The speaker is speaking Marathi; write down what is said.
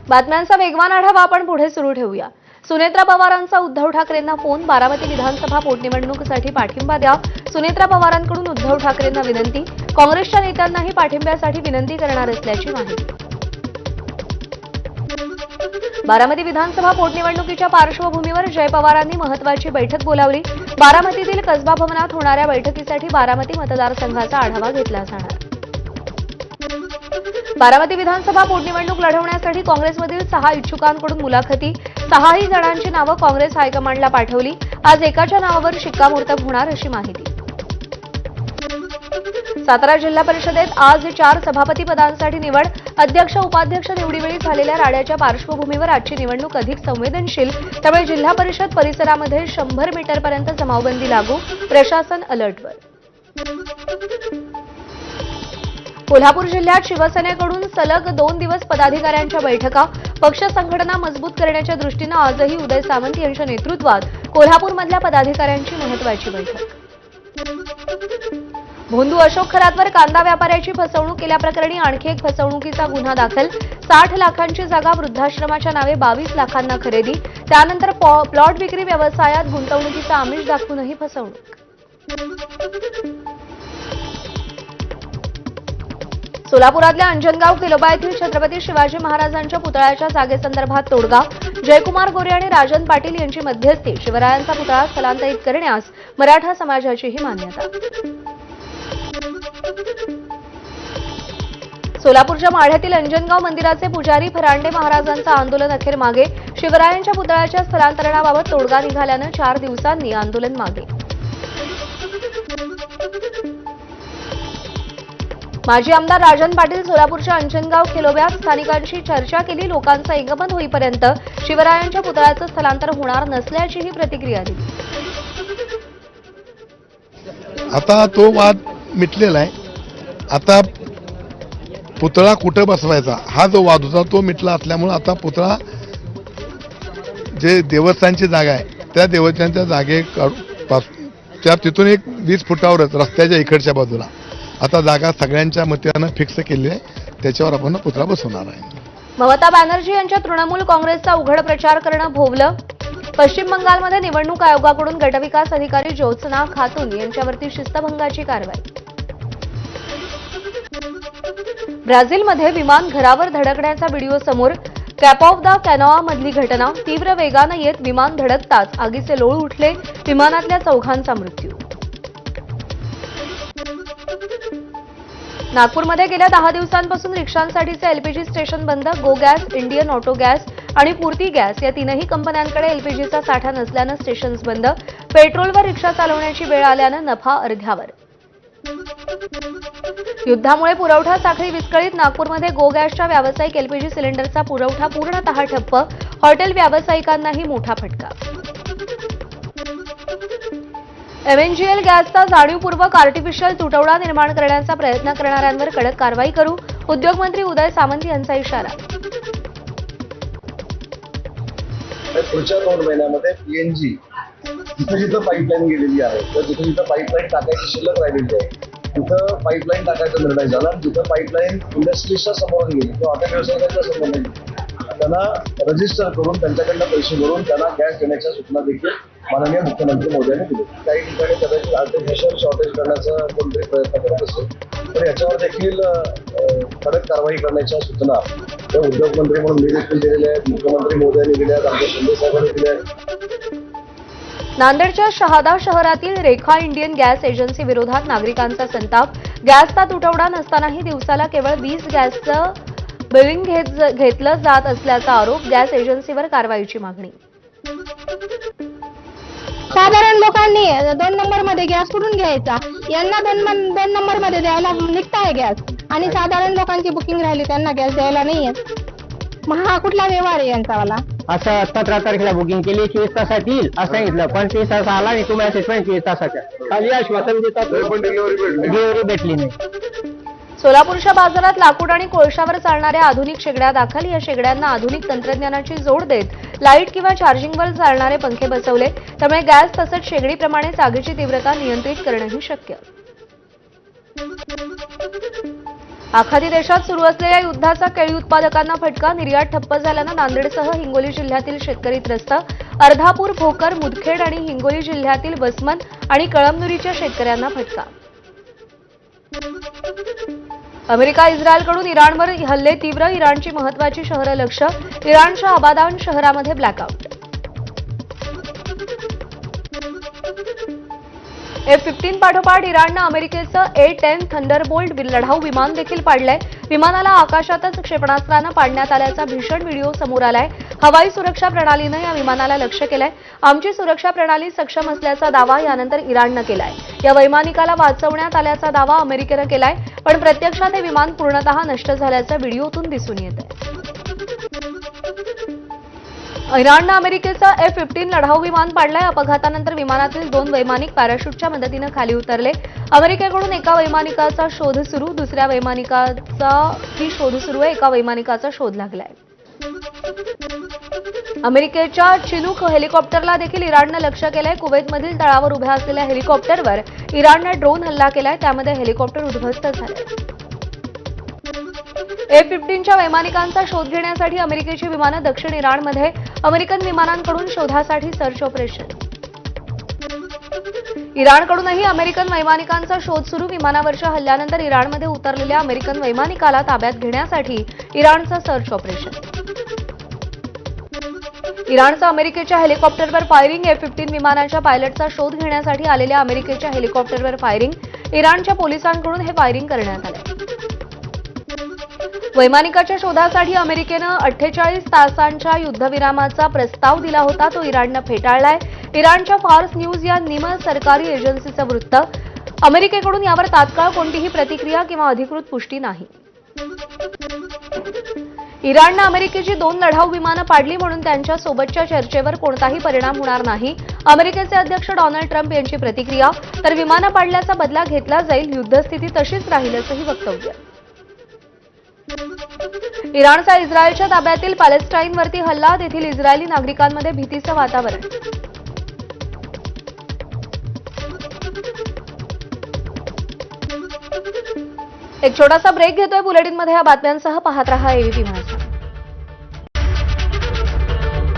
बातम्यांचा वेगवान आढावा आपण पुढे सुरू ठेवूया। सुनेत्रा पवारांचा उद्धव ठाकरेंना फोन, बारामती विधानसभा पोटनिवडणुकीसाठी पाठिंबा द्या। सुनेत्रा पवारांकडून उद्धव ठाकरेंना विनंती। काँग्रेसच्या नेत्यांनाही पाठिंब्यासाठी विनंती करणार असल्याची माहिती। बारामती विधानसभा पोटनिवडणुकीच्या पार्श्वभूमीवर जय पवारांनी महत्त्वाची बैठक बोलावली। बारामतीतील कसबा भवनात होणाऱ्या बैठकीसाठी बारामती मतदारसंघाचा आढावा घेतला जाणार। बारामती विधानसभा पोटनिवडणूक लढवण्यासाठी काँग्रेसमधील 6 इच्छुकांकडून मुलाखती, 6ही जणांची नावं काँग्रेस हायकमांडला पाठवली। आज एकाच्या नावावर शिक्कामोर्तब होणार अशी माहिती। सातारा जिल्हा परिषदेत आज 4 सभापती पदांसाठी निवड। अध्यक्ष उपाध्यक्ष निवडीवेळी झालेल्या राड्याच्या पार्श्वभूमीवर आजची निवडणूक अधिक संवेदनशील, त्यामुळे जिल्हा परिषद परिसरामध्ये 100 मीटरपर्यंत जमावबंदी लागू, प्रशासन अलर्टवर। कोल्हापूर जिल्ह्यात शिवसेनेकडून सलग 2 दिवस पदाधिकाऱ्यांच्या बैठका। पक्ष संघटना मजबूत करण्याच्या दृष्टीनं आजही उदय सामंत यांच्या नेतृत्वात कोल्हापूरमधल्या पदाधिकाऱ्यांची महत्त्वाची बैठक। भोंदू अशोक खरातवर कांदा व्यापाऱ्याची फसवणूक केल्याप्रकरणी आणखी एक फसवणुकीचा गुन्हा दाखल। 60 लाखांची जागा वृद्धाश्रमाच्या नावे 22 लाखांना खरेदी, त्यानंतर प्लॉट विक्री व्यवसायात गुंतवणुकीचा आमिष दाखवूनही फसवणूक। सोलापुरातल्या अंजनगाव किलोबा येथील छत्रपती शिवाजी महाराजांच्या पुतळ्याच्या जागेसंदर्भात तोडगा। जयकुमार गोरे आणि राजन पाटील यांची मध्यस्थी। शिवरायांचा पुतळा स्थलांतरित करण्यास मराठा समाजाचीही मान्यता। सोलापूरच्या माढ्यातील अंजनगाव मंदिराचे पुजारी फरांडे महाराजांचं आंदोलन अखेर मागे। शिवरायांच्या पुतळ्याच्या स्थलांतरणाबाबत तोडगा निघाल्यानं 4 दिवसांनी आंदोलन मागे। माजी आमदार राजन पाटील सोलापूरच्या अंजनगाव खिलोब्यात स्थानिकांशी चर्चा केली। लोकांचा एकमत होईपर्यंत शिवरायांच्या पुतळ्याचं स्थलांतर होणार नसल्याचीही प्रतिक्रिया दिली। आता तो वाद मिटलेला आहे। आता पुतळा कुठे बसवायचा हा जो वाद होता तो मिटला असल्यामुळे आता पुतळा जे देवस्थानची जागा आहे त्या देवस्थानच्या जागेपासून तिथून एक 20 फुटावरच रस्त्याच्या इकडच्या बाजूला आता जागा सगळ्यांच्या मतानं फिक्स केली आहे, त्याच्यावर आपण पुतळा बसवणार आहे। ममता बॅनर्जी यांच्या तृणमूल काँग्रेसचा उघड प्रचार करणं भोवलं। पश्चिम बंगालमध्ये निवडणूक आयोगाकडून गटविकास अधिकारी ज्योत्सना खातून यांच्यावरती शिस्तभंगाची कारवाई। ब्राझीलमध्ये विमान घरावर धडकण्याचा व्हिडिओ समोर। कॅप ऑफ द कॅनोआ मधली घटना। तीव्र वेगानं येत विमान धडकताच आगीचे लोळ उठले। विमानातल्या 4घांचा मृत्यू। नागपूरमध्ये गेल्या 10 दिवसांपासून रिक्षांसाठीचे एलपीजी स्टेशन बंद। गो गॅस, इंडियन ऑटो गॅस आणि पूर्ती गॅस या 3ही कंपन्यांकडे एलपीजीचा साठा नसल्यानं स्टेशन्स बंद। पेट्रोलवर रिक्षा चालवण्याची वेळ आल्यानं नफा अर्ध्यावर। युद्धामुळे पुरवठा साखळी विस्कळीत। नागपूरमध्ये गो गॅसच्या व्यावसायिक एलपीजी सिलेंडरचा पुरवठा पूर्णतः ठप्प। हॉटेल व्यावसायिकांनाही मोठा फटका। एमएनजीएल गॅसचा जाणीवपूर्वक आर्टिफिशियल तुटवडा निर्माण करण्याचा प्रयत्न करणाऱ्यांवर कडक कारवाई करू, उद्योगमंत्री उदय सामंत यांचा इशारा। पुढच्या 2 महिन्यामध्ये पीएनजी जिथं पाईपलाईन गेलेली आहे तर जिथं पाईपलाईन टाकायची शिल्लक राहिलेली आहे तिथं पाईपलाईन टाकायचा निर्णय झाला। जिथं पाईपलाईन इंडस्ट्रीजच्या समोर गेली किंवा हॉटेल व्यावसायिकांच्या समोर गेली त्यांना रजिस्टर करून त्यांच्याकडनं पैसे भरून त्यांना गॅस देण्याच्या सूचना देखील माननीय मुख्यमंत्री मोदयांनी दिली। काही ठिकाणी कदाचित आर्टिफिशियल शॉर्टेज करण्याचा कोणतरी प्रयत्न करत असेल तर याच्यावर देखील कडक कारवाई करण्याच्या सूचना त्या उद्योगमंत्री म्हणून मी देखील दिलेल्या आहेत, मुख्यमंत्री मोदयांनी दिल्या आहेत, आमच्या शिंदे साहेबांनी दिल्या आहेत। नांदेडच्या शहादा शहरातील रेखा इंडियन गॅस एजन्सी विरोधात नागरिकांचा संताप। गॅसचा तुटवडा नसतानाही दिवसाला केवळ 20 गॅसचं बिलिंग घेतलं जात असल्याचा आरोप। गॅस एजन्सीवर कारवाईची मागणी। साधारण लोकांनी 2 नंबरमध्ये गॅस कुठून घ्यायचा, यांना 2 नंबरमध्ये द्यायला निघताय गॅस आणि साधारण लोकांची बुकिंग राहिली त्यांना गॅस द्यायला नाहीये। मग हा कुठला व्यवहार आहे यांचावाला? असं 17 तारखेला बुकिंग केली 24 तासात येईल असं सांगितलं, पण 30 तास आला आणि तुम्ही असे 25 तासाच्या खाली आश्वासन देतात, डिलिव्हरी भेटली नाही। सोलापूरच्या बाजारात लाकूड आणि कोळशावर चालणाऱ्या आधुनिक शेगड्या दाखल। या शेगड्यांना आधुनिक तंत्रज्ञानाची जोड देत लाईट किंवा चार्जिंगवर चालणारे पंखे बसवले, त्यामुळे गॅस तसंच शेगडीप्रमाणेच आगीची तीव्रता नियंत्रित करणंही शक्य। आखाती देशात सुरू असलेल्या युद्धाचा केळी उत्पादकांना फटका. निर्यात ठप्प झाल्यानं नांदेडसह हिंगोली जिल्ह्यातील शेतकरी त्रस्त. अर्धापूर, भोकर, मुदखेड आणि हिंगोली जिल्ह्यातील वसमत आणि कळमनुरीच्या शेतकऱ्यांना फटका. अमेरिका इस्रायलकडून इराणवर हल्ले तीव्र. इराणची महत्वाची शहरं लक्ष्य. इराणच्या अबादान शहरामध्ये ब्लॅकआउट. F-15 पाठोपाठ इराणनं अमेरिकेचं A-10 थंडरबोल्ट लढाऊ विमान देखील पाडलंय. विमानाला आकाशातच क्षेपणास्त्रानं पाडण्यात आल्याचा भीषण व्हिडिओ समोर आलाय. हवाई सुरक्षा प्रणालीनं या विमानाला लक्ष्य केलंय. आमची सुरक्षा प्रणाली सक्षम असल्याचा दावा यानंतर इराणनं केलाय. या वैमानिकाला वाचवण्यात आल्याचा दावा अमेरिकेनं केलाय, पण प्रत्यक्षात हे विमान पूर्णतः नष्ट झाल्याचं व्हिडिओतून दिसून येतंय. इराणनं अमेरिकेचं F-15 लढाऊ विमान पाडलंय. अपघातानंतर विमानातील 2 वैमानिक पॅराशूटच्या मदतीनं खाली उतरले. अमेरिकेकडून एका वैमानिकाचा शोध सुरू. दुसऱ्या वैमानिकाचा शोध सुरू आहे. एका वैमानिकाचा शोध लागलाय. अमेरिकेच्या चिनूक हेलिकॉप्टरला देखील इराणनं लक्ष्य केलंय. कुवेतमधील तळावर उभ्या असलेल्या हेलिकॉप्टरवर इराणनं ड्रोन हल्ला केलाय. त्यामध्ये हेलिकॉप्टर उद्ध्वस्त झालंय. F-15च्या वैमानिकांचा शोध घेण्यासाठी अमेरिकेची विमानं दक्षिण इराणमध्ये. अमेरिकन विमानांकडून शोधासाठी सर्च ऑपरेशन. इराणकडूनही अमेरिकन वैमानिकांचा शोध सुरू. विमानावरच्या हल्ल्यानंतर इराणमध्ये उतरलेल्या अमेरिकन वैमानिकाला ताब्यात घेण्यासाठी इराणचं सर्च ऑपरेशन. इराणचं अमेरिकेच्या हेलिकॉप्टरवर फायरिंग. F-15 विमानाच्या पायलटचा शोध घेण्यासाठी आलेल्या अमेरिकेच्या हेलिकॉप्टरवर फायरिंग. इराणच्या पोलिसांकडून हे फायरिंग करण्यात आलं. वैमानिकाच्या शोधासाठी अमेरिकेनं 48 तासांच्या युद्धविरामाचा प्रस्ताव दिला होता. तो इराणनं फेटाळलाय. इराणच्या फार्स न्यूज या निम-सरकारी एजन्सीचं वृत्त. अमेरिकेकडून यावर तात्काळ कोणतीही प्रतिक्रिया किंवा अधिकृत पुष्टी नाही. इराणनं अमेरिकेची 2 लढाऊ विमानं पाडली म्हणून त्यांच्या सोबतच्या चर्चेवर कोणताही परिणाम होणार नाही. अमेरिकेचे अध्यक्ष डोनाल्ड ट्रम्प यांची प्रतिक्रिया. तर विमानं पाडल्याचा बदला घेतला जाईल. युद्धस्थिती तशीच राहील असंही वक्तव्य. इराणचा इस्रायलच्या ताब्यातील पॅलेस्टाईनवरती हल्ला. तेथील इस्रायली नागरिकांमध्ये भीतीचं वातावरण. एक छोटासा ब्रेक घेतोय. बुलेटिनमध्ये या बातम्यांसह पाहत रहा ABP माझा.